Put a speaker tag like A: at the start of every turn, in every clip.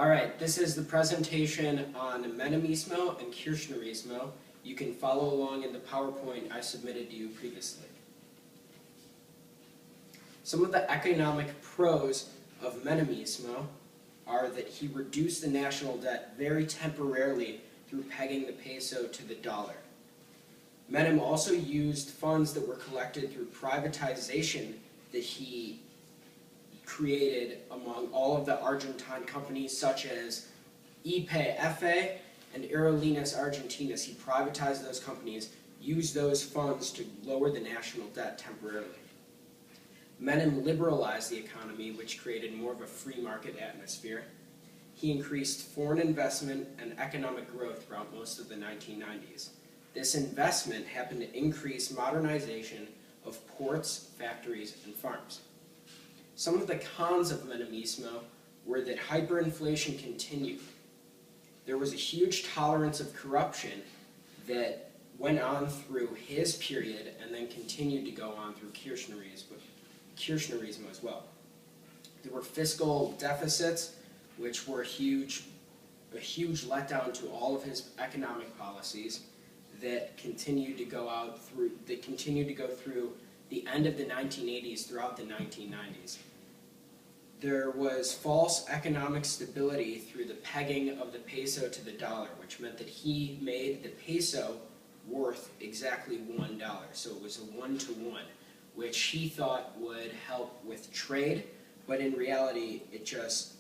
A: Alright, this is the presentation on Menemismo and Kirchnerismo. You can follow along in the PowerPoint I submitted to you previously. Some of the economic pros of Menemismo are that he reduced the national debt very temporarily through pegging the peso to the dollar. Menem also used funds that were collected through privatization that he created among all of the Argentine companies such as YPF and Aerolíneas Argentinas. He privatized those companies, used those funds to lower the national debt temporarily. Menem liberalized the economy, which created more of a free market atmosphere. He increased foreign investment and economic growth throughout most of the 1990s. This investment happened to increase modernization of ports, factories, and farms. Some of the cons of Menemismo were that hyperinflation continued. There was a huge tolerance of corruption that went on through his period and then continued to go on through Kirchnerismo as well. There were fiscal deficits, which were a huge letdown to all of his economic policies that continued to go through the end of the 1980s throughout the 1990s. There was false economic stability through the pegging of the peso to the dollar, which meant that he made the peso worth exactly $1. So it was a 1-to-1, which he thought would help with trade, but in reality it just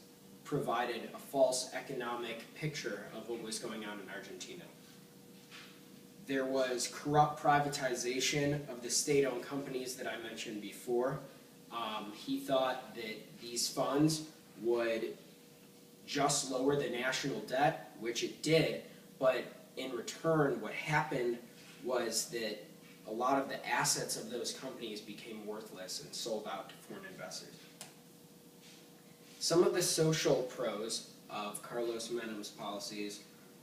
A: provided a false economic picture of what was going on in Argentina. There was corrupt privatization of the state-owned companies that I mentioned before. He thought that these funds would just lower the national debt, which it did, but in return what happened was that a lot of the assets of those companies became worthless and sold out to foreign investors. Some of the social pros of Carlos Menem's policies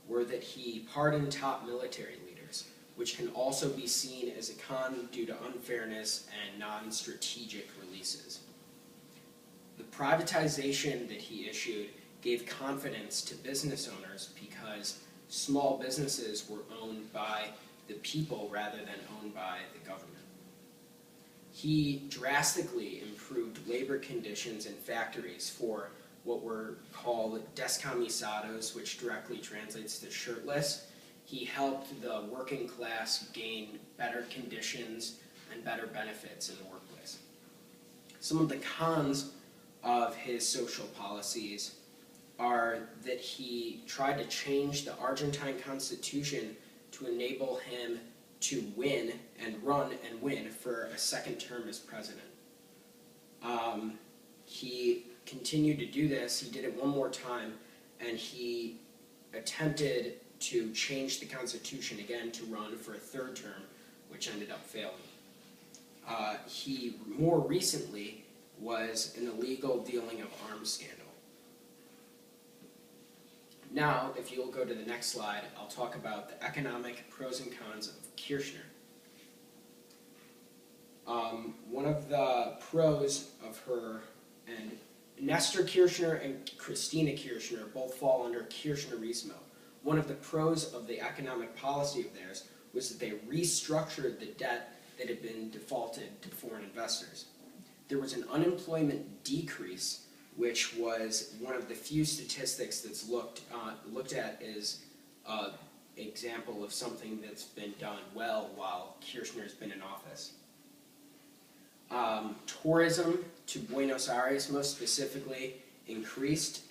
A: were that he pardoned top military leaders, which can also be seen as a con due to unfairness and non-strategic releases. The privatization that he issued gave confidence to business owners because small businesses were owned by the people rather than owned by the government. He drastically improved labor conditions in factories for what were called descamisados, which directly translates to shirtless. He helped the working class gain better conditions and better benefits in the workplace. Some of the cons of his social policies are that he tried to change the Argentine constitution to enable him to win and run and win for a second term as president. He continued to do this. He did it one more time, and he attempted to change the constitution again to run for a third term, which ended up failing. He more recently was an illegal dealing of arms scandal. Now, if you'll go to the next slide, I'll talk about the economic pros and cons of Kirchner. One of the pros of her, and Nestor Kirchner and Christina Kirchner both fall under Kirchnerismo. One of the pros of the economic policy of theirs was that they restructured the debt that had been defaulted to foreign investors. There was an unemployment decrease, which was one of the few statistics that's looked at as an example of something that's been done well while Kirchner's been in office. Tourism to Buenos Aires, most specifically, increased,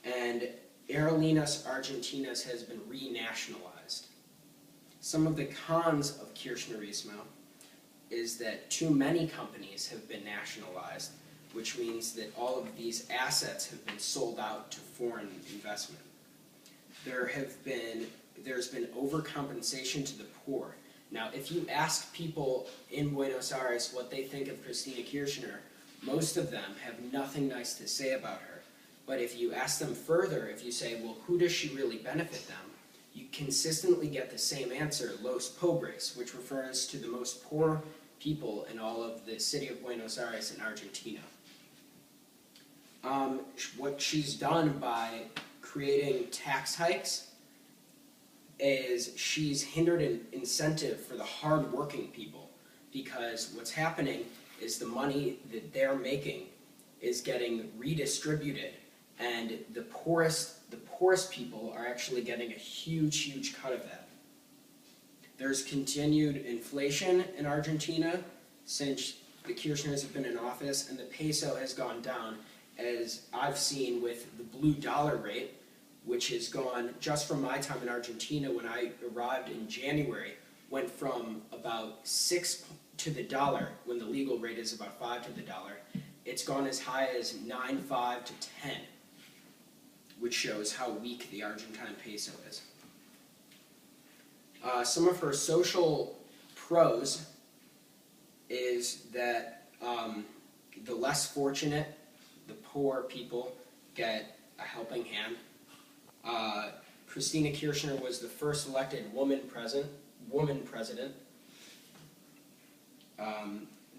A: and Aerolíneas Argentinas has been renationalized. Some of the cons of Kirchnerismo is that too many companies have been nationalized, which means that all of these assets have been sold out to foreign investment. There's been overcompensation to the poor. Now, if you ask people in Buenos Aires what they think of Christina Kirchner, most of them have nothing nice to say about her. But if you ask them further, if you say, well, who does she really benefit them? You consistently get the same answer, los pobres, which refers to the most poor people in all of the city of Buenos Aires in Argentina. What she's done by creating tax hikes is she's hindered an incentive for the hard-working people, because what's happening is the money that they're making is getting redistributed, and the poorest people are actually getting a huge cut of that. There's continued inflation in Argentina since the Kirchners have been in office, and the peso has gone down, as I've seen with the blue dollar rate, which has gone, just from my time in Argentina when I arrived in January, went from about 6 to the dollar, when the legal rate is about 5 to the dollar. It's gone as high as 9.5 to 10, which shows how weak the Argentine peso is. Some of her social pros is that the less fortunate, the poor people, get a helping hand. Christina Kirchner was the first elected woman president.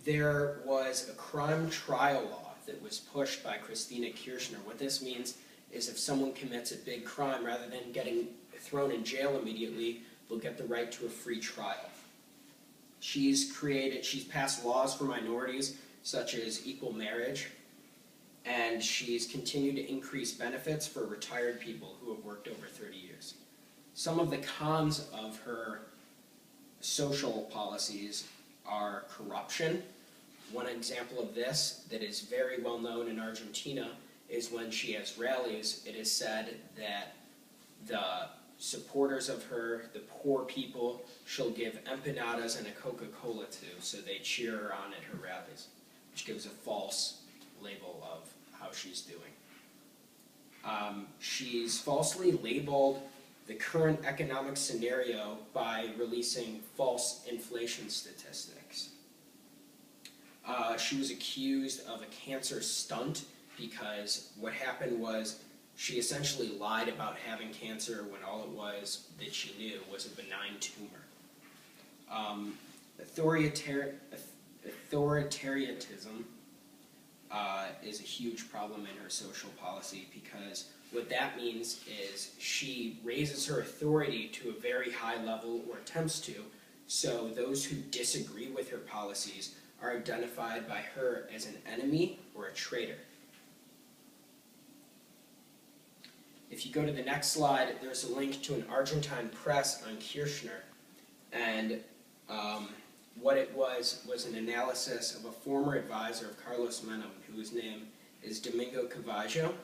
A: There was a crime trial law that was pushed by Christina Kirchner. What this means is if someone commits a big crime, rather than getting thrown in jail immediately, they'll get the right to a free trial. She's passed laws for minorities, such as equal marriage, and she's continued to increase benefits for retired people who have worked over 30 years. Some of the cons of her social policies are corruption. One example of this that is very well known in Argentina is when she has rallies, it is said that the supporters of her, the poor people, she'll give empanadas and a Coca-Cola to, so they cheer her on at her rallies, which gives a false label of how she's doing. She's falsely labeled the current economic scenario by releasing false inflation statistics. She was accused of a cancer stunt because what happened was she essentially lied about having cancer when all it was that she knew was a benign tumor. Authoritarianism is a huge problem in her social policy, because what that means is she raises her authority to a very high level, or attempts to, so those who disagree with her policies are identified by her as an enemy or a traitor. If you go to the next slide, there's a link to an Argentine press on Kirchner, and what it was an analysis of a former advisor of Carlos Menem, whose name is Domingo Cavallo,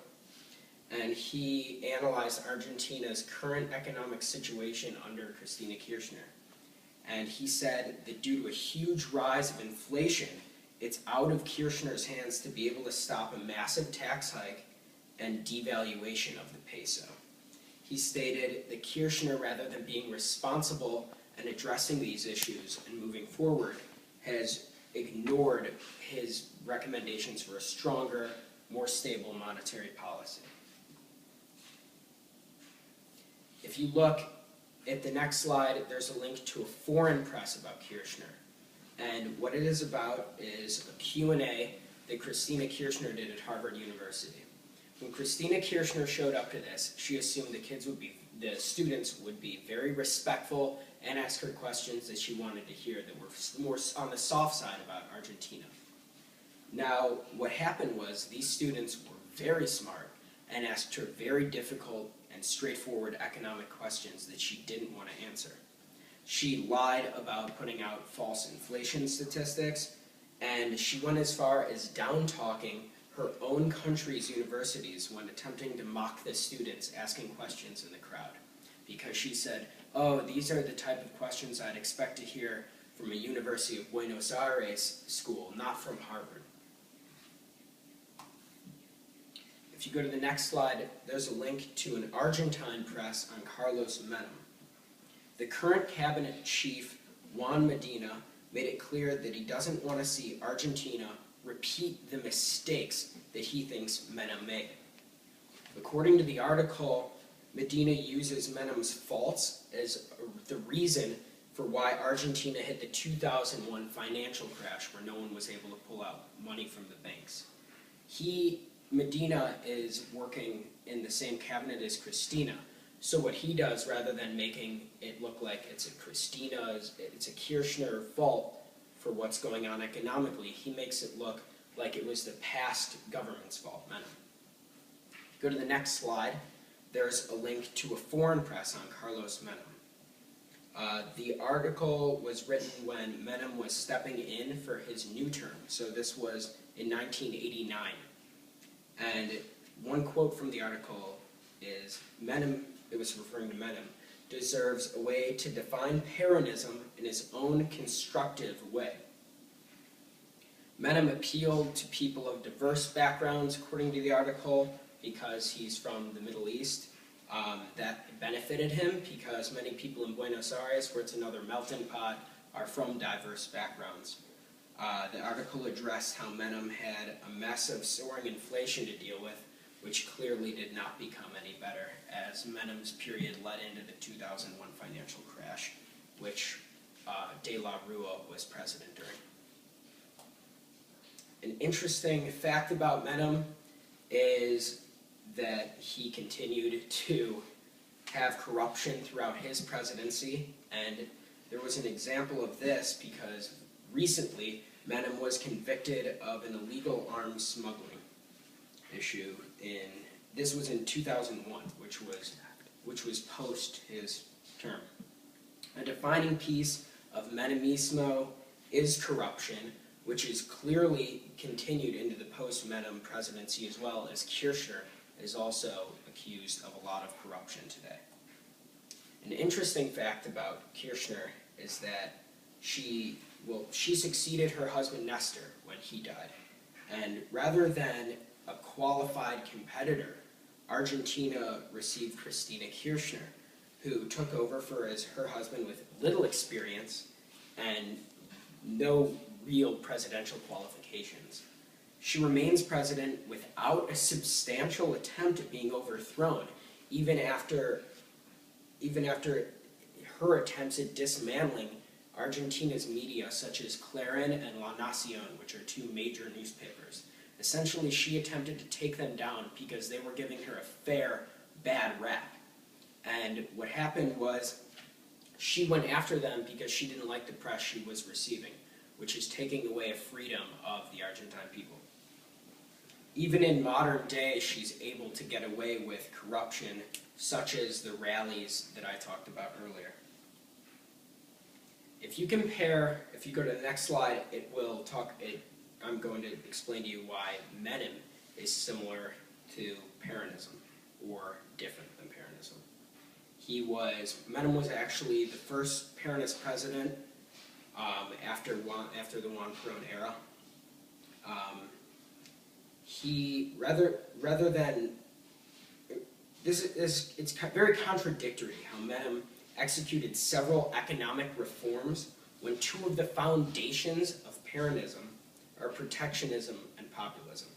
A: and he analyzed Argentina's current economic situation under Christina Kirchner. And he said that due to a huge rise of inflation, it's out of Kirchner's hands to be able to stop a massive tax hike and devaluation of the peso. He stated that Kirchner, rather than being responsible and addressing these issues and moving forward, has ignored his recommendations for a stronger, more stable monetary policy. If you look at the next slide, there's a link to a foreign press about Kirchner. And what it is about is a Q&A that Christina Kirchner did at Harvard University. When Christina Kirchner showed up to this, she assumed the students would be very respectful and ask her questions that she wanted to hear that were more on the soft side about Argentina. Now, what happened was these students were very smart and asked her very difficult and straightforward economic questions that she didn't want to answer. She lied about putting out false inflation statistics, and she went as far as down-talking her own country's universities when attempting to mock the students asking questions in the crowd. Because she said, oh, these are the type of questions I'd expect to hear from a University of Buenos Aires school, not from Harvard. If you go to the next slide, there's a link to an Argentine press on Carlos Menem. The current cabinet chief, Juan Medina, made it clear that he doesn't want to see Argentina repeat the mistakes that he thinks Menem made. According to the article, Medina uses Menem's faults as the reason for why Argentina hit the 2001 financial crash, where no one was able to pull out money from the banks. He Medina is working in the same cabinet as Cristina. So what he does, rather than making it look like it's a it's a Kirchner fault for what's going on economically, he makes it look like it was the past government's fault, Menem. Go to the next slide. There's a link to a foreign press on Carlos Menem. The article was written when Menem was stepping in for his new term. So this was in 1989. And one quote from the article is, Menem, it was referring to Menem, deserves a way to define Peronism in his own constructive way. Menem appealed to people of diverse backgrounds, according to the article, because he's from the Middle East. That benefited him because many people in Buenos Aires, where it's another melting pot, are from diverse backgrounds. The article addressed how Menem had a mess of soaring inflation to deal with, which clearly did not become any better as Menem's period led into the 2001 financial crash, which De La Rua was president during. An interesting fact about Menem is that he continued to have corruption throughout his presidency, and there was an example of this because recently Menem was convicted of an illegal arms smuggling issue this was in 2001, which was post his term. A defining piece of Menemismo is corruption, which is clearly continued into the post-Menem presidency, as well as Kirchner is also accused of a lot of corruption today. An interesting fact about Kirchner is that she succeeded her husband Nestor when he died. And rather than a qualified competitor, Argentina received Cristina Kirchner, who took over for her husband with little experience and no real presidential qualifications. She remains president without a substantial attempt at being overthrown, even after her attempts at dismantling Argentina's media, such as Clarín and La Nación, which are two major newspapers. Essentially, she attempted to take them down because they were giving her a fair, bad rap. And what happened was, she went after them because she didn't like the press she was receiving, which is taking away a freedom of the Argentine people. Even in modern day, she's able to get away with corruption, such as the rallies that I talked about earlier. If you go to the next slide, I'm going to explain to you why Menem is similar to Peronism, or different than Peronism. Menem was actually the first Peronist president after the Juan Perón era. It's very contradictory how Menem executed several economic reforms when two of the foundations of Peronism are protectionism and populism.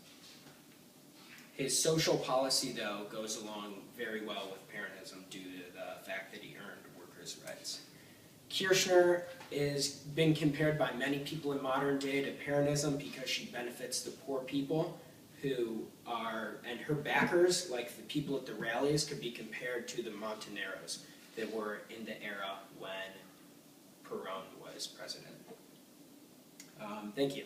A: His social policy, though, goes along very well with Peronism due to the fact that he earned workers' rights. Kirchner is being compared by many people in modern day to Peronism because she benefits the poor people and her backers, like the people at the rallies, could be compared to the Montoneros that were in the era when Perón was president. Thank you.